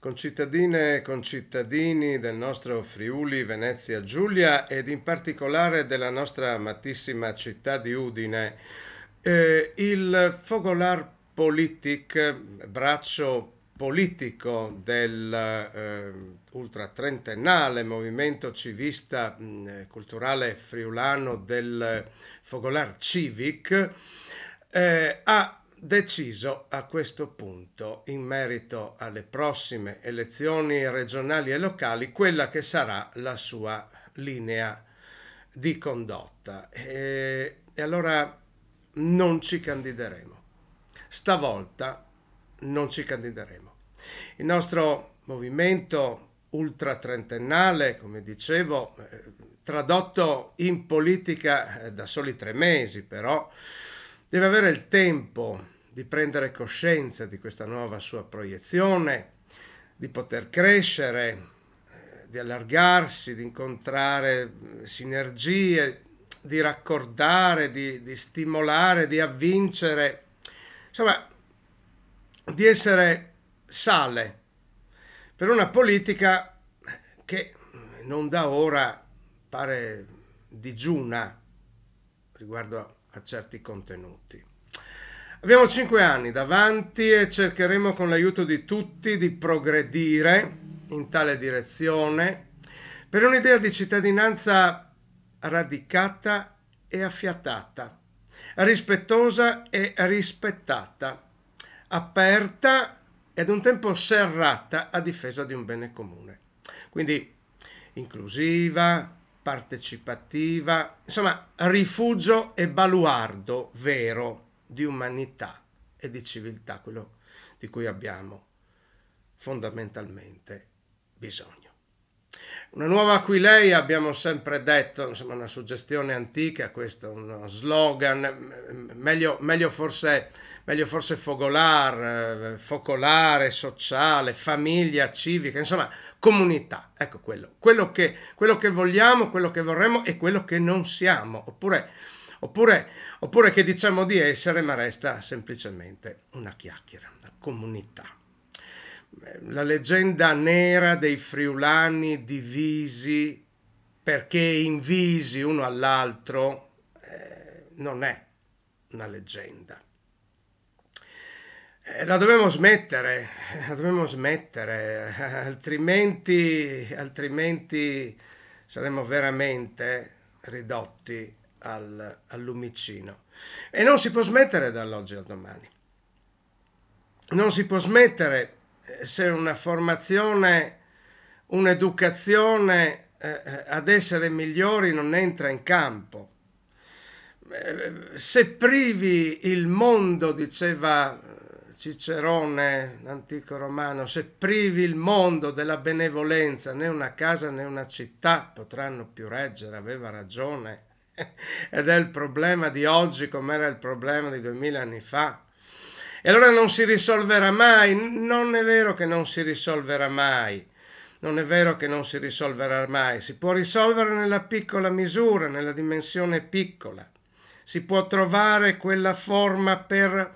Concittadine e concittadini del nostro Friuli Venezia Giulia ed in particolare della nostra amatissima città di Udine, il Fogolar Politic, braccio politico del ultratrentennale movimento civista culturale friulano del Fogolar Civic, ha deciso a questo punto, in merito alle prossime elezioni regionali e locali, quella che sarà la sua linea di condotta. E allora non ci candideremo. Stavolta non ci candideremo. Il nostro movimento ultratrentennale, come dicevo, tradotto in politica da soli 3 mesi, però deve avere il tempo di prendere coscienza di questa nuova sua proiezione, di poter crescere, di allargarsi, di incontrare sinergie, di raccordare, di stimolare, di avvincere, insomma, di essere sale per una politica che non da ora pare digiuna riguardo a certi contenuti. Abbiamo 5 anni davanti e cercheremo con l'aiuto di tutti di progredire in tale direzione per un'idea di cittadinanza radicata e affiatata, rispettosa e rispettata, aperta e ad un tempo serrata a difesa di un bene comune. Quindi inclusiva, partecipativa, insomma, rifugio e baluardo vero di umanità e di civiltà, quello di cui abbiamo fondamentalmente bisogno. Una nuova Aquileia, abbiamo sempre detto, insomma, una suggestione antica, questo, uno slogan, meglio forse focolare, sociale, famiglia, civica, insomma, comunità. Ecco quello che vogliamo, quello che vorremmo e quello che non siamo, oppure che diciamo di essere, ma resta semplicemente una chiacchiera, una comunità. La leggenda nera dei friulani divisi perché invisi uno all'altro non è una leggenda. La dobbiamo smettere, altrimenti saremo veramente ridotti al lumicino. E non si può smettere dall'oggi al domani. Non si può smettere se una formazione, un'educazione ad essere migliori non entra in campo. Se privi il mondo, diceva Cicerone, l'antico romano, se privi il mondo della benevolenza, né una casa né una città potranno più reggere, aveva ragione. Ed è il problema di oggi come era il problema di 2000 anni fa. E allora non si risolverà mai, non è vero che non si risolverà mai. Non è vero che non si risolverà mai, si può risolvere nella piccola misura, nella dimensione piccola. Si può trovare quella forma per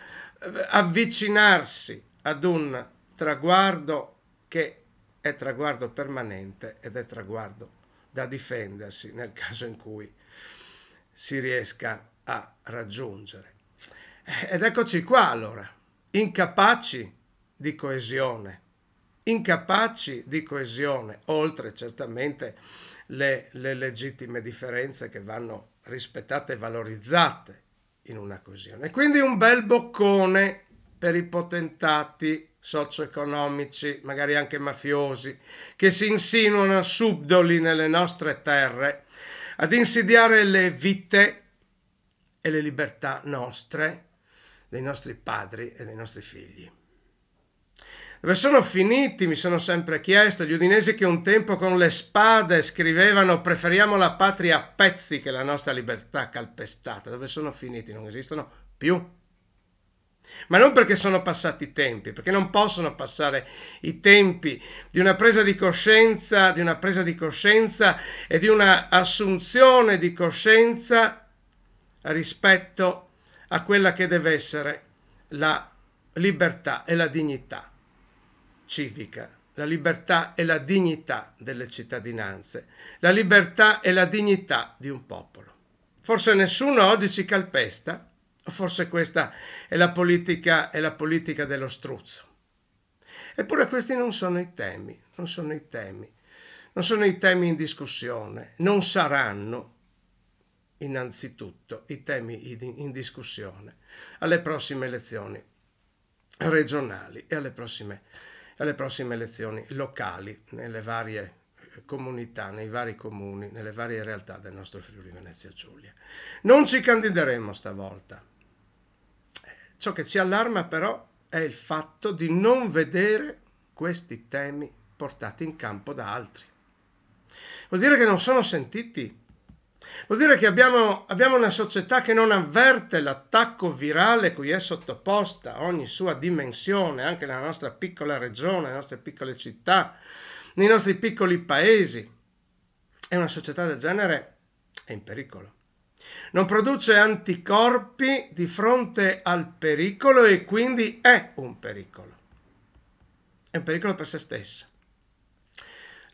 avvicinarsi ad un traguardo che è traguardo permanente ed è traguardo da difendersi nel caso in cui si riesca a raggiungere. Ed eccoci qua allora, incapaci di coesione, oltre certamente le legittime differenze che vanno rispettate e valorizzate in una coesione. E quindi un bel boccone per i potentati socio-economici, magari anche mafiosi, che si insinuano subdoli nelle nostre terre ad insidiare le vite e le libertà nostre, dei nostri padri e dei nostri figli. Dove sono finiti, mi sono sempre chiesto, gli udinesi che un tempo con le spade scrivevano preferiamo la patria a pezzi che la nostra libertà calpestata? Dove sono finiti? Non esistono più. Ma non perché sono passati i tempi, perché non possono passare i tempi di una presa di coscienza, e di una assunzione di coscienza rispetto a quella che deve essere la libertà e la dignità civica la libertà e la dignità delle cittadinanze, la libertà e la dignità di un popolo. Forse nessuno oggi ci calpesta, o forse questa è la politica dello struzzo. Eppure questi non sono i temi, non sono i temi in discussione, non saranno innanzitutto i temi in discussione alle prossime elezioni regionali e alle prossime elezioni locali nelle varie comunità, nei vari comuni, nelle varie realtà del nostro Friuli Venezia Giulia. Non ci candideremo stavolta. Ciò che ci allarma però è il fatto di non vedere questi temi portati in campo da altri. Vuol dire che non sono sentiti. Vuol dire che abbiamo una società che non avverte l'attacco virale cui è sottoposta ogni sua dimensione, anche nella nostra piccola regione, nelle nostre piccole città, nei nostri piccoli paesi. E una società del genere è in pericolo. Non produce anticorpi di fronte al pericolo e quindi è un pericolo. È un pericolo per se stessa.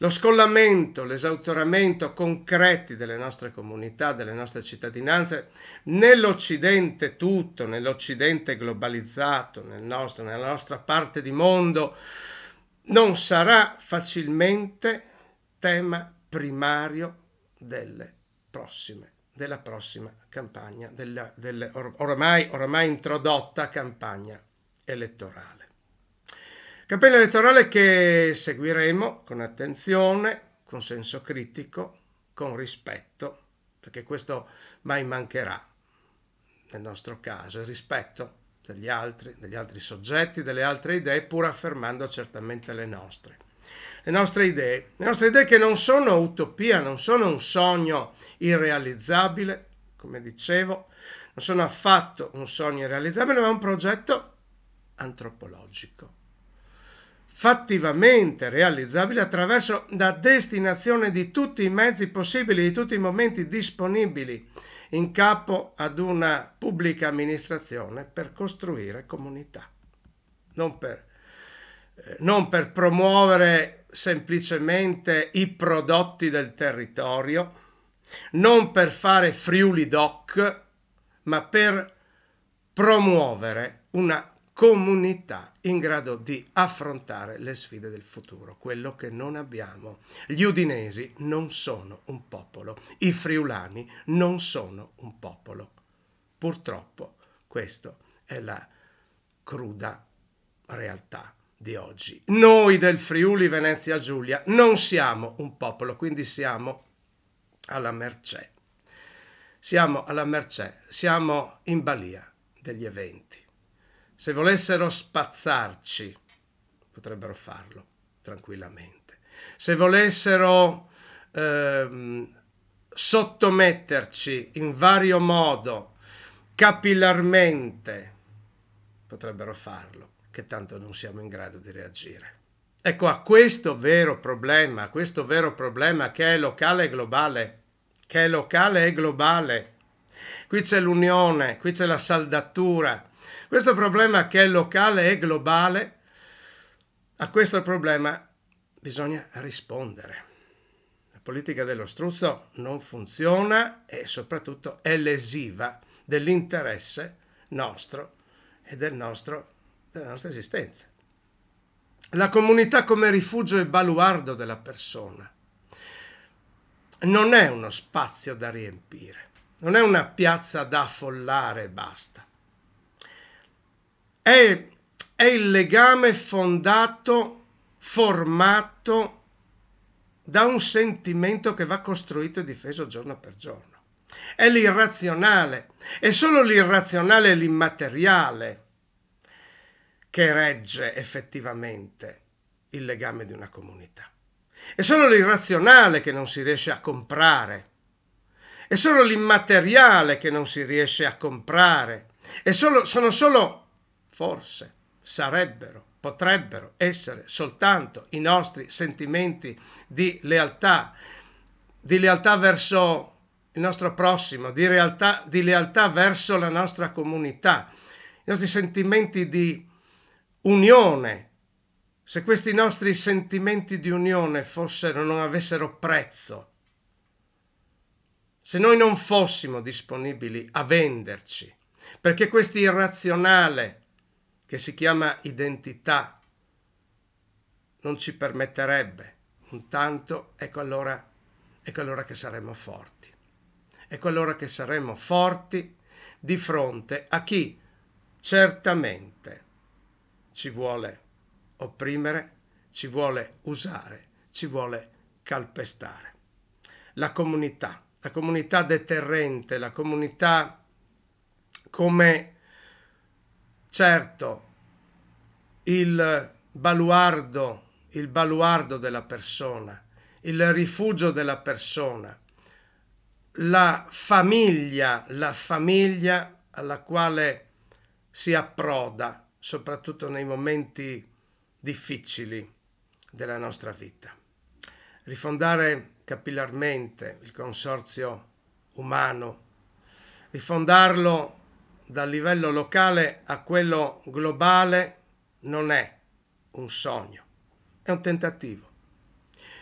Lo scollamento, l'esautoramento concreti delle nostre comunità, delle nostre cittadinanze, nell'Occidente tutto, nell'Occidente globalizzato, nella nostra parte di mondo, non sarà facilmente tema primario della prossima campagna, oramai introdotta campagna elettorale. Campagna elettorale che seguiremo con attenzione, con senso critico, con rispetto, perché questo mai mancherà nel nostro caso, il rispetto degli altri soggetti, delle altre idee, pur affermando certamente le nostre idee che non sono utopia, non sono un sogno irrealizzabile, come dicevo, non sono affatto un sogno irrealizzabile, ma un progetto antropologico, fattivamente realizzabile attraverso la destinazione di tutti i mezzi possibili, di tutti i momenti disponibili in capo ad una pubblica amministrazione per costruire comunità, non per promuovere semplicemente i prodotti del territorio, non per fare Friuli Doc, ma per promuovere una comunità in grado di affrontare le sfide del futuro, quello che non abbiamo. Gli udinesi non sono un popolo, i friulani non sono un popolo. Purtroppo questa è la cruda realtà di oggi. Noi del Friuli Venezia Giulia non siamo un popolo, quindi siamo alla mercé. Siamo in balia degli eventi. Se volessero spazzarci, potrebbero farlo tranquillamente. Se volessero sottometterci in vario modo, capillarmente, potrebbero farlo, che tanto non siamo in grado di reagire. Ecco, a questo vero problema che è locale e globale, qui c'è l'unione, qui c'è la saldatura. Questo problema che è locale e globale, a questo problema bisogna rispondere. La politica dello struzzo non funziona e soprattutto è lesiva dell'interesse nostro e della nostra esistenza. La comunità come rifugio e baluardo della persona non è uno spazio da riempire, non è una piazza da affollare e basta. È il legame formato da un sentimento che va costruito e difeso giorno per giorno. È l'irrazionale, è solo l'irrazionale e l'immateriale che regge effettivamente il legame di una comunità. È solo l'irrazionale che non si riesce a comprare. È solo l'immateriale che non si riesce a comprare. Sono solo, forse, potrebbero essere soltanto i nostri sentimenti di lealtà verso il nostro prossimo, di lealtà verso la nostra comunità, i nostri sentimenti di unione se questi nostri sentimenti di unione non avessero prezzo, se noi non fossimo disponibili a venderci, perché questo irrazionale che si chiama identità non ci permetterebbe, intanto ecco allora che saremmo forti. Ecco allora che saremmo forti di fronte a chi certamente ci vuole opprimere, ci vuole usare, ci vuole calpestare. La comunità deterrente, la comunità come certo il baluardo della persona, il rifugio della persona, la famiglia alla quale si approda, soprattutto nei momenti difficili della nostra vita. Rifondare capillarmente il consorzio umano, rifondarlo dal livello locale a quello globale non è un sogno, è un tentativo.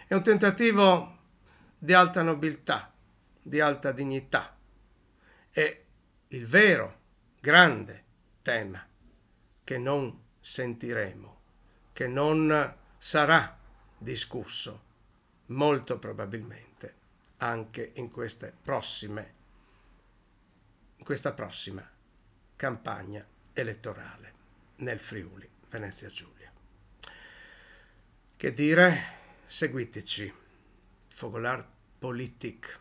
È un tentativo di alta nobiltà, di alta dignità. È il vero, grande tema che non sentiremo, che non sarà discusso, molto probabilmente, anche in questa prossima campagna elettorale nel Friuli Venezia Giulia. Che dire? Seguiteci. Fogolar Politik.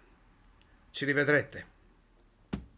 Ci rivedrete.